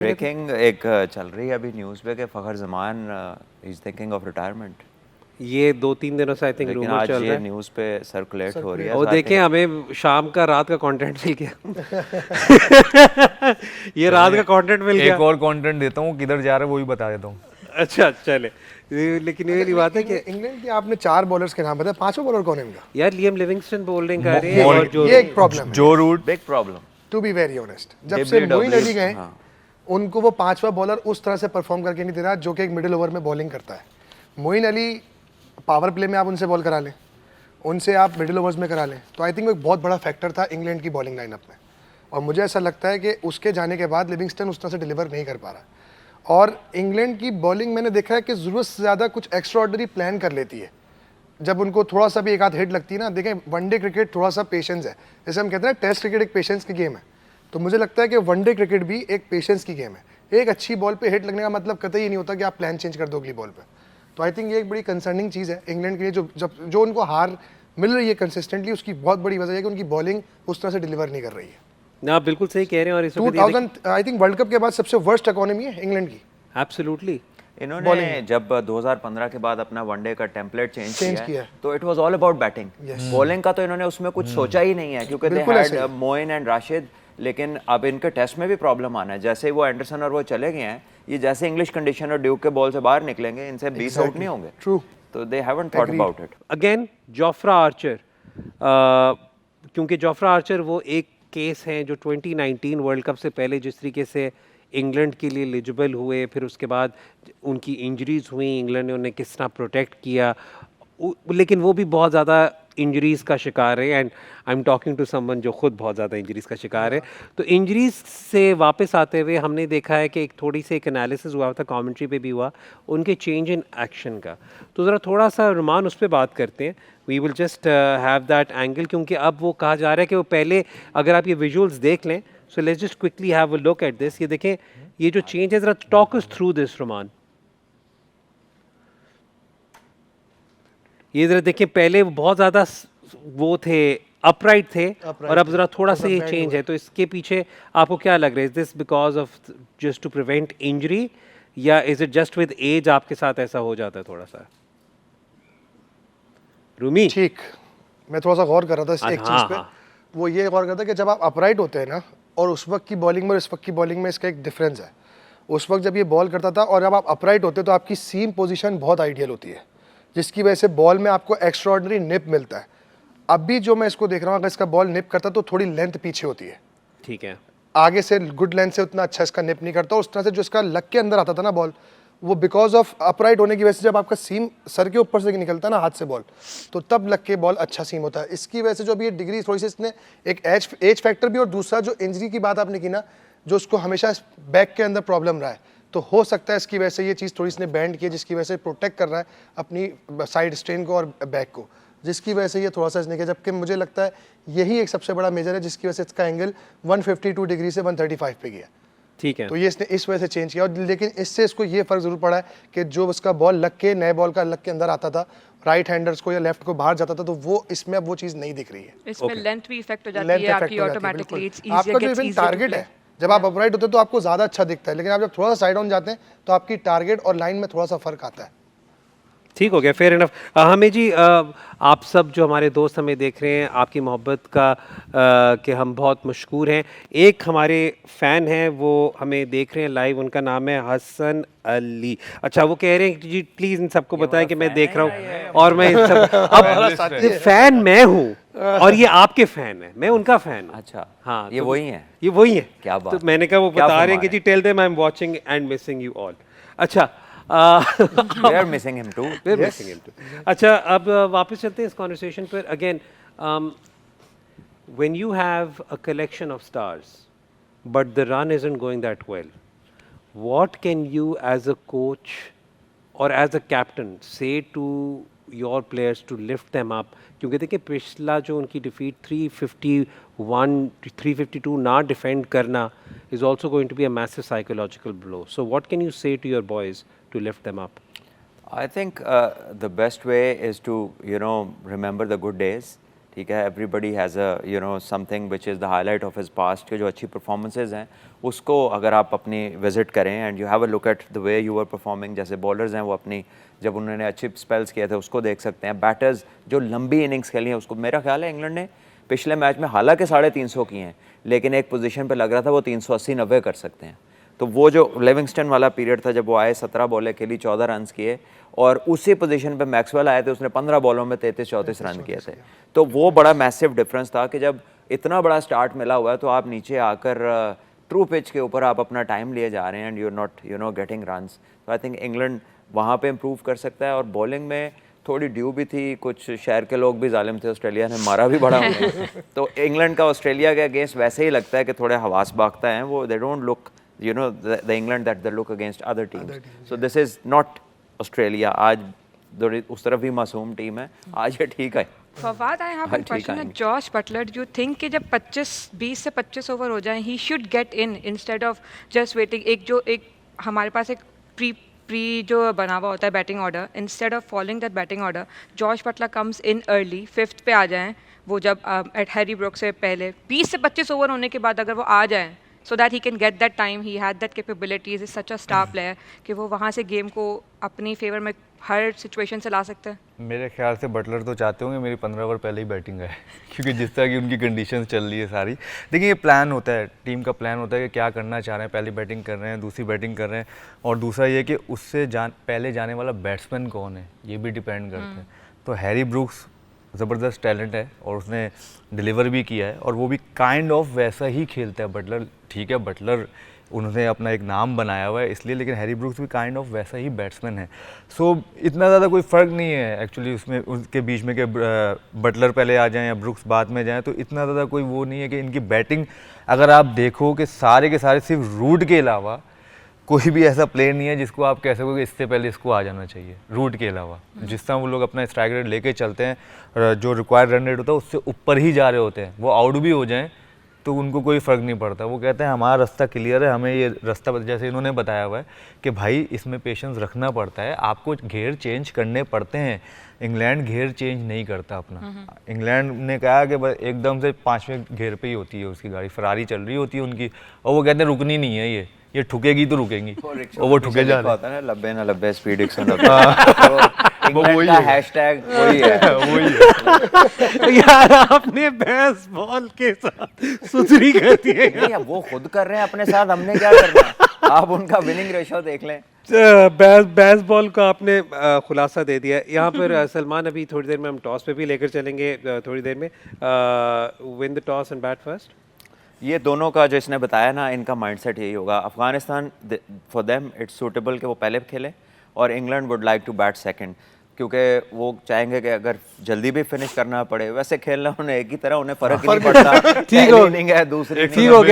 Breaking एक चल रही है अभी न्यूज़ पे कि फ़खर ज़मान इज़ थिंकिंग ऑफ रिटायरमेंट। ये 2-3 दिनों से आई थिंक लेकिन रूमर आज चल ये रहा है। न्यूज़ पे सर्कुलेट हो रही है। और So I देखें think हमें शाम का रात का कंटेंट मिल गया। ये रात का कंटेंट मिल गया। एक और कंटेंट देता हूँ, किधर जा रहा है वो भी बता देता हूँ। अच्छा चले। लेकिन ये वाली बात है कि इंग्लैंड के आपने 4 बॉलर्स के नाम बताए, पांचों बॉलर कौन है इनका? यार लियम लिविंगस्टन बॉलिंग कर रहे हैं बॉल- और जो ये एक प्रॉब्लम है, जो root big problem. To be very honest. जब से मोइन अली गए, हाँ। उनको वो पांचवा बॉलर उस तरह से परफॉर्म करके नहीं दे रहा जो कि एक मिडिल ओवर में बॉलिंग करता है। मोइन अली पावर प्ले में आप उनसे बॉल करा लें, उनसे आप मिडिल ओवर्स में करा लें, तो आई थिंक वो एक बहुत बड़ा फैक्टर था इंग्लैंड की बॉलिंग लाइनअप में। और मुझे ऐसा लगता है कि उसके जाने के बाद लिविंगस्टन उस तरह से डिलीवर नहीं कर पा रहा। और इंग्लैंड की बॉलिंग मैंने देखा है कि ज़रूरत से ज़्यादा कुछ एक्स्ट्राऑर्डिनरी प्लान कर लेती है। जब उनको थोड़ा सा भी एक आध हिट लगती है ना, देखें वनडे क्रिकेट थोड़ा सा पेशेंस है, जैसे हम कहते हैं टेस्ट क्रिकेट एक पेशेंस की गेम है, तो मुझे लगता है कि वनडे क्रिकेट भी एक पेशेंस की गेम है। एक अच्छी बॉल पे हिट लगने का मतलब कतई नहीं होता कि आप प्लान चेंज कर दो अगली बॉल पे। तो आई थिंक ये एक बड़ी कंसर्निंग चीज़ है इंग्लैंड के लिए, जो उनको हार मिल रही है कंसिस्टेंटली, उसकी बहुत बड़ी वजह है कि उनकी बॉलिंग उस तरह से डिलीवर नहीं कर रही है। ना आप बिल्कुल सही कह रहे हैं। और इस वक्त 2000 आई थिंक वर्ल्ड कप के बाद सबसे वर्स्ट इकोनॉमी है इंग्लैंड की। एब्सोल्युटली इन्होंने जब 2015 के बाद अपना वनडे का टेम्पलेट चेंज किया किया है। तो it was all about batting. Bowling का तो इन्होंने उसमें कुछ सोचा ही नहीं है, क्योंकि दे बिल्कुल ऐसे हैड मोइन एंड राशिद। लेकिन अब इनके टेस्ट में भी प्रॉब्लम आना है। जैसे ही वो एंडरसन और वो चले गए हैं, ये जैसे इंग्लिश कंडीशन और ड्यूक के बॉल से बाहर निकलेंगे, इनसे 20 आउट नहीं होंगे। True. तो they haven't thought about it. Again Jofra Archer, क्योंकि जोफ्रा आर्चर वो एक केस हैं जो 2019 वर्ल्ड कप से पहले जिस तरीके से इंग्लैंड के लिए एलिजिबल हुए, फिर उसके बाद उनकी इंजरीज हुई, इंग्लैंड ने उन्हें किस तरह प्रोटेक्ट किया, लेकिन वो भी बहुत ज़्यादा इंजरीज़ का शिकार है। And I am talking to someone जो खुद बहुत ज़्यादा इंजरीज़ का शिकार है। तो इंजरीज से वापस आते हुए हमने देखा है कि एक थोड़ी सी एक एनालिसिस हुआ था, कमेंट्री पे भी हुआ उनके चेंज इन एक्शन का। तो ज़रा थोड़ा सा रुमान उस पर बात करते हैं। We will just have that angle, क्योंकि अब वो कहा जा रहा है कि वो पहले, अगर आप ये विजुअल्स देख लें, so let's just quickly have a look at this. ये देखें, ये जो चेंज है, ज़रा टॉक अस थ्रू दिस रुमान। ये जरा देखिए, पहले वो बहुत ज़्यादा वो थे, अपराइट थे, और अब ज़रा थोड़ा सा ये चेंज है। तो इसके पीछे आपको क्या लग रहा है? Is this because of just to prevent injury, या is it just with age आपके साथ ऐसा हो जाता है थोड़ा सा? रूमी ठीक, मैं थोड़ा सा गौर कर रहा था इस एक हाँ, चीज़ पे। हाँ। वो ये गौर करता है कि जब आप अपराइट होते हैं ना, और उस वक्त की बॉलिंग में और इस वक्त की बॉलिंग में इसका एक डिफरेंस है। उस वक्त जब ये बॉल करता था और जब आप अपराइट होते हैं तो आपकी सीम पोजीशन बहुत आइडियल होती है, जिसकी वजह से बॉल में आपको एक्स्ट्राऑर्डिनरी निप मिलता है। अभी जो मैं इसको देख रहा हूँ, अगर इसका बॉल निप करता तो थोड़ी लेंथ पीछे होती है, ठीक है, आगे से गुड लेंथ से उतना अच्छा इसका निप नहीं करता। उस तरह से जो इसका लग के अंदर आता था ना बॉल, वो बिकॉज ऑफ अपराइट होने की वजह से जब आपका सीम सर के ऊपर से निकलता है ना हाथ से बॉल, तो तब लग के बॉल अच्छा सीम होता है। इसकी वजह से जो अभी ये डिग्री थोड़ी सी, इसने एक एज फैक्टर भी, और दूसरा जो इंजरी की बात आपने की ना, जो उसको हमेशा बैक के अंदर प्रॉब्लम रहा है, तो हो सकता है इसकी वजह से ये चीज़ थोड़ी इसने बैंड की है, जिसकी वजह से प्रोटेक्ट कर रहा है अपनी साइड स्ट्रेन को और बैक को, जिसकी वजह से ये थोड़ा सा इसने किया। जबकि मुझे लगता है यही एक सबसे बड़ा मेजर है जिसकी वजह से इसका एंगल 152 डिग्री से 135 पे गया। ठीक है। तो ये इसने इस वजह से चेंज किया। और लेकिन इससे इसको ये फर्क जरूर पड़ा है कि जो उसका बॉल लग के, नए बॉल का लग के अंदर आता था, राइट हैंडर्स को या लेफ्ट को बाहर जाता था, तो वो इसमें अब वो चीज़ नहीं दिख रही है। इसमें लेंथ भी इफेक्ट हो जाती लेंथ है इफेक्ट आपकी हो जाती है, ऑटोमेटिकली। बिल्कुल। इट्स इजियर, आपका जो gets even easier to target play. है, जब आप अपराइट होते हैं तो आपको ज़्यादा अच्छा दिखता है, लेकिन आप जब थोड़ा सा साइड ऑन जाते हैं तो आपकी टारगेट और लाइन में थोड़ा सा फर्क आता है। ठीक हो गया, फेयर इनफ। हमें जी, आप सब जो हमारे दोस्त हमें देख रहे हैं, आपकी मोहब्बत का कि हम बहुत मशकूर हैं। एक हमारे फ़ैन हैं, वो हमें देख रहे हैं लाइव, उनका नाम है हसन अली। अच्छा, वो कह रहे हैं कि जी प्लीज़ इन सबको बताएं कि मैं देख रहा हूँ, और मैं इन सब अब ये फ़ैन मैं हूँ और ये आपके फ़ैन है, मैं उनका फ़ैन हूँ। अच्छा, हाँ, ये तो वही हैं? ये वही है। क्या बात तो मैंने कहा वो क्या बता रहे हैं कि फरमा ji tell them I am watching and missing you all. अच्छा, We are missing him too. We're missing him too. अच्छा, अब वापस चलते हैं इस कॉन्वर्सेशन पर। Again, when you have a collection of stars but the run isn't going that well, what can you as a coach or as a captain say to your players to lift them up? क्योंकि देखिए, पिछला जो उनकी defeat 351 352 ना defend करना is also going to be a massive psychological blow. So what can you say to your boys to lift them up? I think the best way is to, remember the good days ठीक है, everybody has a you know something which is the highlight of his past के जो अच्छी performances हैं उसको अगर आप अपनी विजिट करें and you have a look at the way you are performing, जैसे बॉलर्स हैं वो अपनी जब उन्होंने अच्छे स्पेल्स किए थे उसको देख सकते हैं, बैटर्स जो लंबी इनिंग्स खेली हैं उसको, मेरा ख्याल है इंग्लैंड ने पिछले मैच में हालांकि 350 किए हैं लेकिन एक पोजीशन पे लग रहा था वो 380-90 कर सकते हैं। तो वो जो लिविंगस्टन वाला पीरियड था जब वो आए 17 बॉलें खेली 14 रन किए और उसी पोजीशन पे मैक्सवेल आए थे, उसने 15 बॉलों में 33-34 रन किए थे। तो वो बड़ा मैसिव डिफरेंस था कि जब इतना बड़ा स्टार्ट मिला हुआ है तो आप नीचे आकर ट्रू पिच के ऊपर आप अपना टाइम लिए जा रहे हैं and you are not you know getting runs. तो आई थिंक इंग्लैंड वहाँ पे इम्प्रूव कर सकता है। और बॉलिंग में थोड़ी ड्यू भी थी, कुछ शहर के लोग भी जालिम थे, ऑस्ट्रेलिया ने मारा भी बड़ा उन्हें। तो इंग्लैंड का ऑस्ट्रेलिया के अगेंस्ट वैसे ही लगता है कि थोड़े हवास बागता हैं वो, they don't look you know the England that they look against other teams. So this is not Australia. आज उस तरफ भी मासूम टीम है, आज ये ठीक है। Fawad, I have one question at Josh Butler. Do you think कि जब 20 से 25 ओवर हो जाएं, he should get in instead of just waiting? एक हमारे पास एक प्री जो बना हुआ होता है batting order, instead of following that batting order, Josh Butler comes in early, 5th पे आ जाएं, वो जब at Harry Brooks से पहले 20 से 25 ओवर होने के बाद अगर वो आ जाएं so that he can get that time, he had that capabilities, is such a star player कि वो वहाँ से गेम को अपनी फेवर में हर सिचुएशन से ला सकते हैं। मेरे ख्याल से बटलर तो चाहते होंगे मेरी 15 ओवर पहले ही बैटिंग है क्योंकि जिस तरह की उनकी कंडीशंस चल रही है सारी। देखिए ये प्लान होता है, टीम का प्लान होता है कि क्या करना चाह रहे हैं, पहली बैटिंग कर रहे हैं, दूसरी बैटिंग कर रहे हैं, और दूसरा ये कि उससे पहले जाने वाला बैट्समैन कौन है ये भी डिपेंड करता है। तो हैरी ब्रूक्स ज़बरदस्त टैलेंट है और उसने डिलीवर भी किया है और वो भी काइंड ऑफ वैसा ही खेलता है बटलर। ठीक है, बटलर उन्होंने अपना एक नाम बनाया हुआ है इसलिए, लेकिन हैरी ब्रूक्स भी काइंड ऑफ वैसा ही बैट्समैन है। सो इतना ज़्यादा कोई फ़र्क नहीं है एक्चुअली उसमें उसके बीच में कि बटलर पहले आ जाएं या ब्रूक्स बाद में जाएं, तो इतना ज़्यादा कोई वो नहीं है कि इनकी बैटिंग अगर आप देखो कि सारे के सारे सिर्फ रूट के अलावा कोई भी ऐसा प्लेयर नहीं है जिसको आप कह सको कि इससे पहले इसको आ जाना चाहिए, रूट के अलावा। जिस तरह वो लोग अपना स्ट्राइक रेट लेके चलते हैं, जो रिक्वायर्ड रन रेट होता है उससे ऊपर ही जा रहे होते हैं, वो आउट भी हो जाएं तो उनको कोई फ़र्क नहीं पड़ता। वो कहते हैं हमारा रास्ता क्लियर है, हमें ये रास्ता जैसे इन्होंने बताया हुआ है कि भाई इसमें पेशेंस रखना पड़ता है, आपको घेर चेंज करने पड़ते हैं। इंग्लैंड घेर चेंज नहीं करता अपना। इंग्लैंड ने कहा कि बस एकदम से 5वें घेर पे ही होती है उसकी गाड़ी, फरारी चल रही होती है उनकी, और वो कहते हैं रुकनी नहीं है, ये ठुकेगी तो रुकेंगी, और वो ठुके जा रहे हैं। लब्बे ना लब्बे स्पीड एक्शन इंग्लैंड का हैशटैग वही है। वही है यार आपने बेसबॉल के साथ सुथरी कर दी है। नहीं, अब वो खुद कर रहे हैं अपने साथ, हमने क्या करना है? आप उनका विनिंग रेशो देख लें। बेसबॉल का आपने खुलासा दे दिया। यहाँ पर सलमान अभी थोड़ी देर में हम टॉस पे भी लेकर चलेंगे, थोड़ी देर में। Win the toss and bat first. ये दोनों का जो इसने बताया ना, इनका माइंडसेट यही होगा। Afghanistan for them it's suitable कि वो पहले खेले और England would like to bat second, क्योंकि वो चाहेंगे कि अगर जल्दी भी फिनिश करना पड़े, वैसे खेलना उन्हें एक ही तरह, उन्हें फ़र्क ही नहीं पड़ता। ठीक हो, इनिंग है दूसरी ठीक हो गया।